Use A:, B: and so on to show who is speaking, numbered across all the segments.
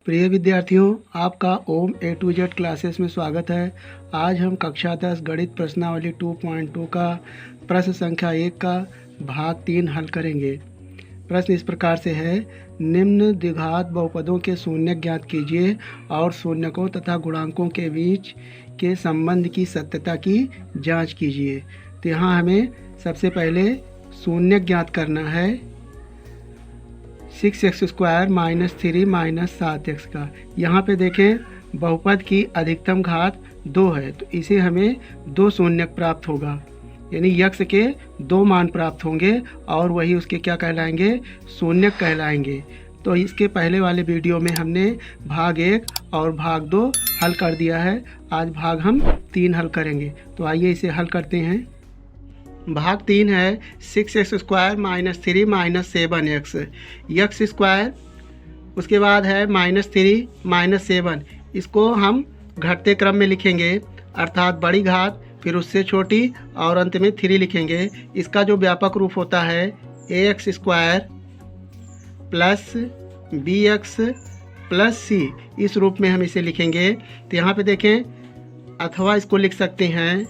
A: प्रिय विद्यार्थियों, आपका ओम ए टू जेड क्लासेस में स्वागत है। आज हम कक्षा 10 गणित प्रश्नावली 2.2 का प्रश्न संख्या 1 का भाग 3 हल करेंगे। प्रश्न इस प्रकार से है, निम्न द्विघात बहुपदों के शून्य ज्ञात कीजिए और शून्यकों तथा गुणांकों के बीच के संबंध की सत्यता की जांच कीजिए। तो यहाँ हमें सबसे पहले शून्य ज्ञात करना है 6x² माइनस 3 माइनस 7x का। यहाँ पे देखें बहुपद की अधिकतम घात 2 है, तो इसे हमें 2 शून्य प्राप्त होगा, यानी यक्ष के 2 मान प्राप्त होंगे और वही उसके क्या कहलाएंगे, शून्य कहलाएंगे। तो इसके पहले वाले वीडियो में हमने भाग 1 और भाग 2 हल कर दिया है। आज भाग हम 3 हल करेंगे। तो आइए इसे हल करते हैं। भाग 3 है 6x² minus 3 minus 7x, x square, उसके बाद है -3 माइनस 7। इसको हम घटते क्रम में लिखेंगे, अर्थात बड़ी घात फिर उससे छोटी और अंत में 3 लिखेंगे। इसका जो व्यापक रूप होता है ax² plus bx plus c, इस रूप में हम इसे लिखेंगे। तो यहाँ पे देखें, अथवा इसको लिख सकते हैं,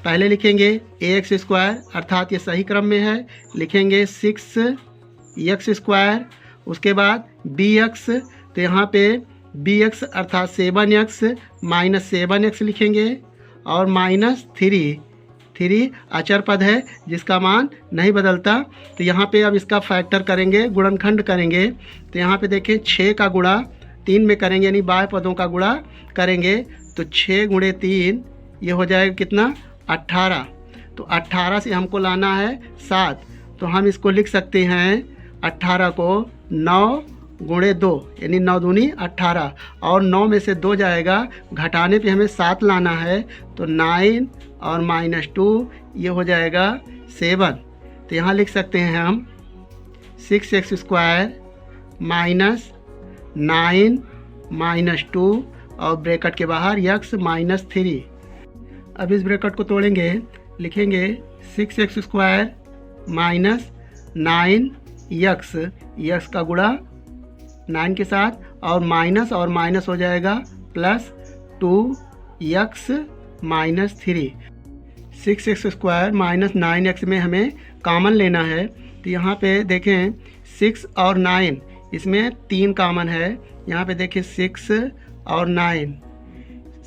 A: पहले लिखेंगे ax², अर्थात ये सही क्रम में है, लिखेंगे 6x², उसके बाद bx, तो यहाँ पे bx अर्थात 7x माइनस 7x लिखेंगे और -3 अचर पद है जिसका मान नहीं बदलता। तो यहाँ पे अब इसका फैक्टर करेंगे, गुणनखंड करेंगे। तो यहाँ पे देखें 6 का गुणा 3 में करेंगे, यानी बाह्य पदों का गुणा करेंगे। तो 6 × 3 ये हो जाएगा कितना, 18। तो 18 से हमको लाना है 7, तो हम इसको लिख सकते हैं 18 को 9 × 2, यानी 9 दूनी 18, और 9 में से 2 जाएगा, घटाने पे हमें 7 लाना है। तो 9 और -2 ये हो जाएगा 7। तो यहाँ लिख सकते हैं हम 6x² माइनस 9 -2 और ब्रैकेट के बाहर यक्स -3। अब इस ब्रैकेट को तोड़ेंगे, लिखेंगे 6x² माइनस 9 यक्स का गुणा 9 के साथ, और माइनस हो जाएगा plus 2x -3। 6x² minus 9x में हमें कॉमन लेना है। तो यहाँ पे देखें 6 और 9, इसमें 3 कॉमन है। यहाँ पे देखें 6 और 9,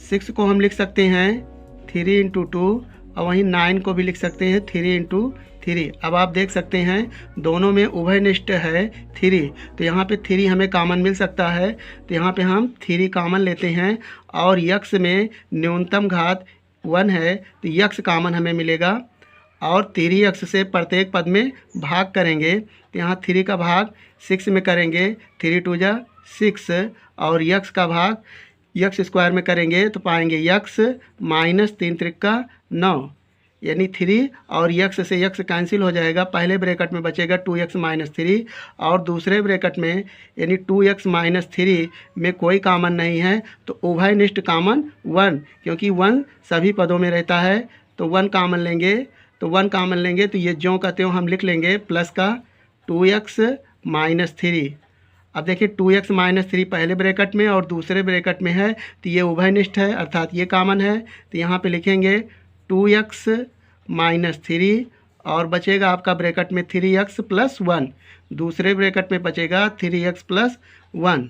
A: 6 को हम लिख सकते हैं 3 × 2, और वहीं 9 को भी लिख सकते हैं 3 × 3। अब आप देख सकते हैं दोनों में उभयनिष्ठ है 3, तो यहाँ पे 3 हमें कॉमन मिल सकता है। तो यहाँ पे हम 3 कॉमन लेते हैं, और यक्ष में न्यूनतम घात 1 है, तो यक्ष कॉमन हमें मिलेगा, और 3 यक्ष से प्रत्येक पद में भाग करेंगे। तो यहाँ 3 का भाग 6 में करेंगे, 3 × 2 = 6, और यक्ष का भाग x² में करेंगे तो पाएंगे यक्स -3 × 9, यानी 3, और यक्स से यक्स कैंसिल हो जाएगा। पहले ब्रैकेट में बचेगा 2x -3, और दूसरे ब्रैकेट में यानी 2x -3 में कोई कॉमन नहीं है, तो उभयनिष्ठ कॉमन 1, क्योंकि 1 सभी पदों में रहता है, तो 1 कॉमन लेंगे। तो 1 कॉमन लेंगे तो ये ज्यों का त्यों हम लिख लेंगे प्लस का 2x -3। अब देखिए 2x -3 पहले ब्रैकेट में और दूसरे ब्रैकेट में है, तो ये उभयनिष्ठ है, अर्थात ये कॉमन है। तो यहाँ पे लिखेंगे 2x -3, और बचेगा आपका ब्रैकेट में 3x + 1, दूसरे ब्रैकेट में बचेगा 3x + 1।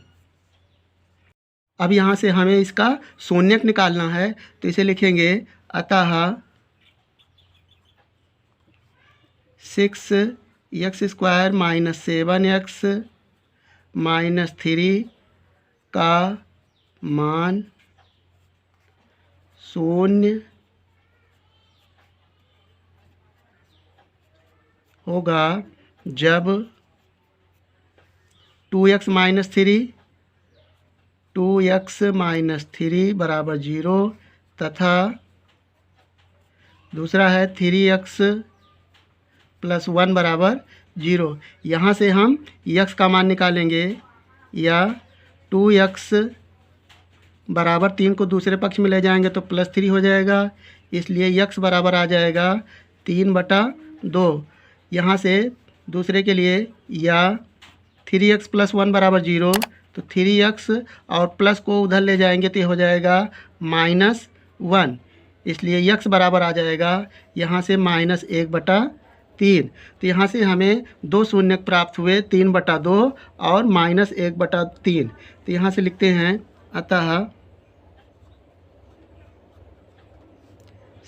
A: अब यहाँ से हमें इसका शून्यक निकालना है, तो इसे लिखेंगे, अतः 6x² माइनस 7x -3 का मान 0 होगा जब 2x -3 = 0 तथा दूसरा है 3x + 1 = 0। यहाँ से हम यक्स का मान निकालेंगे, या 2x = 3 को दूसरे पक्ष में ले जाएंगे तो +3 हो जाएगा, इसलिए यक्स बराबर आ जाएगा 3/2। यहाँ से दूसरे के लिए, या 3x प्लस 1 बराबर 0, तो 3x और प्लस को उधर ले जाएंगे तो ये हो जाएगा -1, इसलिए x बराबर आ जाएगा यहाँ से -1/3। तो यहाँ से हमें दो शून्य प्राप्त हुए, 3/2 और -1/3। तो यहाँ से लिखते हैं अतः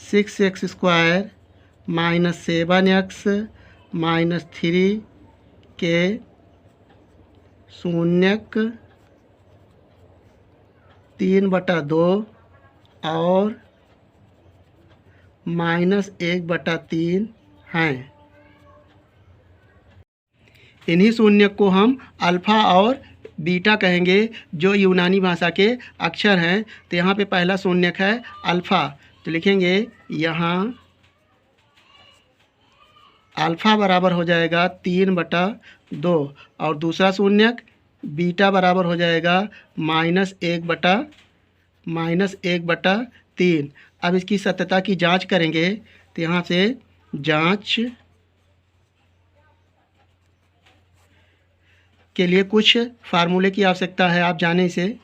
A: 6x स्क्वायर -7x -3 के शून्यक 3/2 और -1/3 हैं। इन्हीं शून्यक को हम अल्फ़ा और बीटा कहेंगे, जो यूनानी भाषा के अक्षर हैं। तो यहाँ पे पहला शून्यक है अल्फ़ा, तो लिखेंगे यहाँ अल्फ़ा बराबर हो जाएगा 3/2 और दूसरा शून्यक बीटा बराबर हो जाएगा -1/3। अब इसकी सत्यता की जांच करेंगे, तो यहाँ से जांच के लिए कुछ फार्मूले की आवश्यकता है, आप जाने इसे।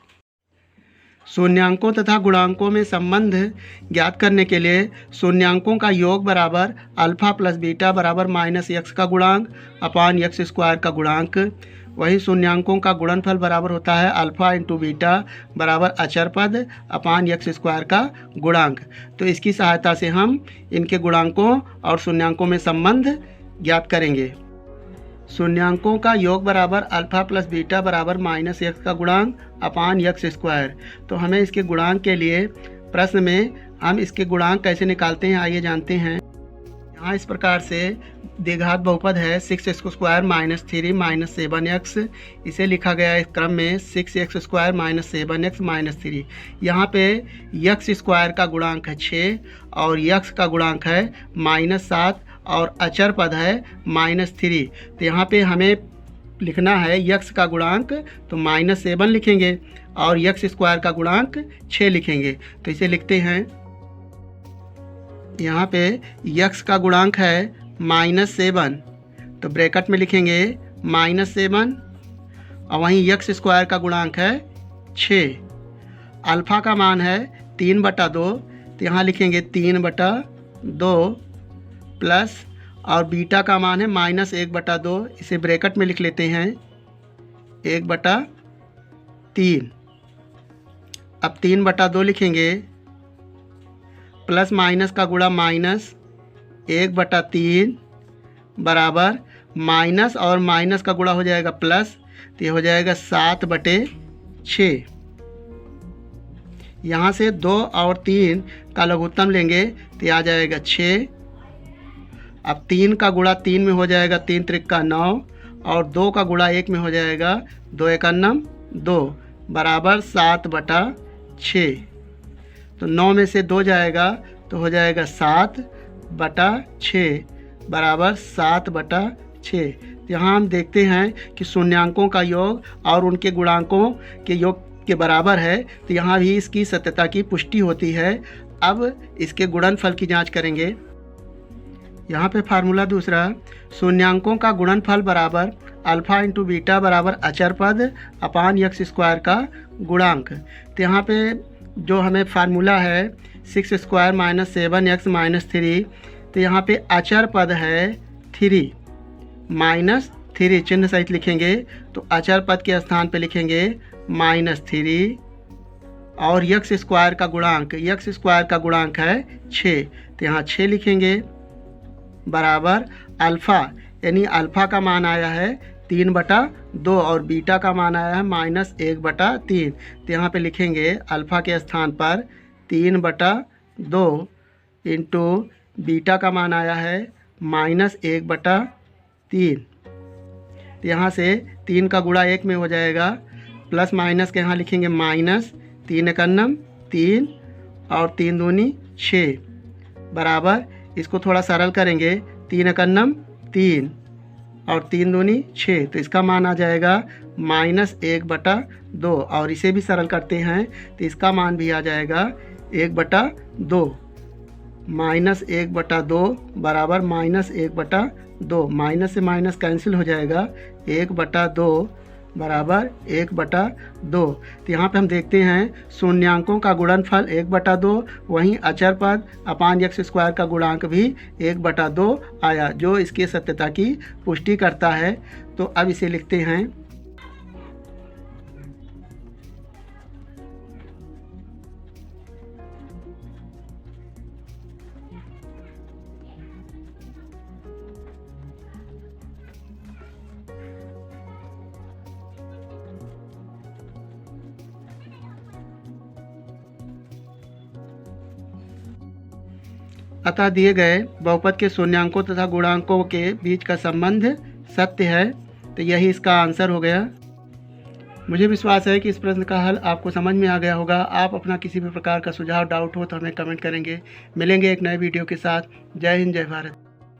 A: शून्यांकों तथा गुणांकों में संबंध ज्ञात करने के लिए शून्यांकों का योग बराबर अल्फ़ा प्लस बीटा बराबर -x का गुणांक अपान x स्क्वायर का गुणांक। वही शून्यांकों का गुणनफल बराबर होता है अल्फ़ा इंटू बीटा बराबर अचर पद अपान x स्क्वायर का गुणांक। तो इसकी सहायता से हम इनके गुणांकों और शून्यांकों में संबंध ज्ञात करेंगे। शून्यांकों का योग बराबर अल्फ़ा प्लस बीटा बराबर -x का गुणांक अपान x स्क्वायर। तो हमें इसके गुणांक के लिए प्रश्न में हम इसके गुणांक कैसे निकालते हैं, आइए जानते हैं। यहाँ इस प्रकार से द्विघात बहुपद है 6x स्क्वायर -3 -7x, इसे लिखा गया है इस क्रम में 6x स्क्वायर -7x -3। यहाँ पे x स्क्वायर का गुणांक है 6 और x का गुणांक है -7 और अचर पद है -3। तो यहाँ पे हमें लिखना है x का गुणांक, तो -7 लिखेंगे और x स्क्वायर का गुणांक 6 लिखेंगे। तो इसे लिखते हैं, यहाँ पे x का गुणांक है -7, तो ब्रैकेट में लिखेंगे -7 और वहीं x स्क्वायर का गुणांक है 6। अल्फ़ा का मान है 3/2, तो यहाँ लिखेंगे 3/2 प्लस और बीटा का मान है -1/2, इसे ब्रैकेट में लिख लेते हैं 1/3। अब 3/2 लिखेंगे प्लस माइनस का गुणा -1/3 बराबर माइनस और माइनस का गुणा हो जाएगा प्लस, तो ये हो जाएगा 7/6। यहाँ से 2 और 3 का लघुत्तम लेंगे तो ये आ जाएगा 6। अब 3 का गुणा 3 में हो जाएगा 3 त्रिका 9 और 2 का गुणा 1 में हो जाएगा 2 × 9 2 बराबर 7/6। तो 9 में से 2 जाएगा तो हो जाएगा 7/6 बराबर 7/6। यहाँ हम देखते हैं कि शून्यांकों का योग और उनके गुणांकों के योग के बराबर है, तो यहाँ भी इसकी सत्यता की पुष्टि होती है। अब इसके गुणनफल की जांच करेंगे। यहाँ पे फार्मूला दूसरा, शून्यांकों का गुणनफल बराबर अल्फ़ा इंटू बीटा बराबर अचर पद अपान x स्क्वायर का गुणांक। तो यहाँ पे जो हमें फार्मूला है 6 स्क्वायर -7x -3, तो यहाँ पे अचर पद है 3 -3 चिन्ह सहित लिखेंगे, तो अचर पद के स्थान पे लिखेंगे -3 और x स्क्वायर का गुणांक, x स्क्वायर का गुणांक है 6, तो यहाँ 6 लिखेंगे बराबर अल्फ़ा, यानी अल्फ़ा का मान आया है 3/2 और बीटा का मान आया है -1/3। तो यहाँ पे लिखेंगे अल्फ़ा के स्थान पर 3/2 इंटू बीटा का मान आया है -1/3। तो यहाँ से 3 का गुणा 1 में हो जाएगा, प्लस माइनस के यहाँ लिखेंगे माइनस, 3 × 9 3 और 3 दूनी 6 बराबर, इसको थोड़ा सरल करेंगे 3 × 9 3 और 3 दूनी 6, तो इसका मान आ जाएगा -1/2 और इसे भी सरल करते हैं तो इसका मान भी आ जाएगा 1/2। -1/2 बराबर -1/2। माइनस से माइनस कैंसिल हो जाएगा, 1/2 बराबर 1/2। तो यहाँ पे हम देखते हैं शून्यांकों का गुणनफल 1/2, वहीं अचर पद अपान x स्क्वायर का गुणांक भी 1/2 आया, जो इसकी सत्यता की पुष्टि करता है। तो अब इसे लिखते हैं। अतः दिए गए बहुपद के शून्यांकों तथा गुणांकों के बीच का संबंध सत्य है। तो यही इसका आंसर हो गया। मुझे विश्वास है कि इस प्रश्न का हल आपको समझ में आ गया होगा। आप अपना किसी भी प्रकार का सुझाव डाउट हो तो हमें कमेंट करेंगे। मिलेंगे एक नए वीडियो के साथ। जय हिंद, जय भारत।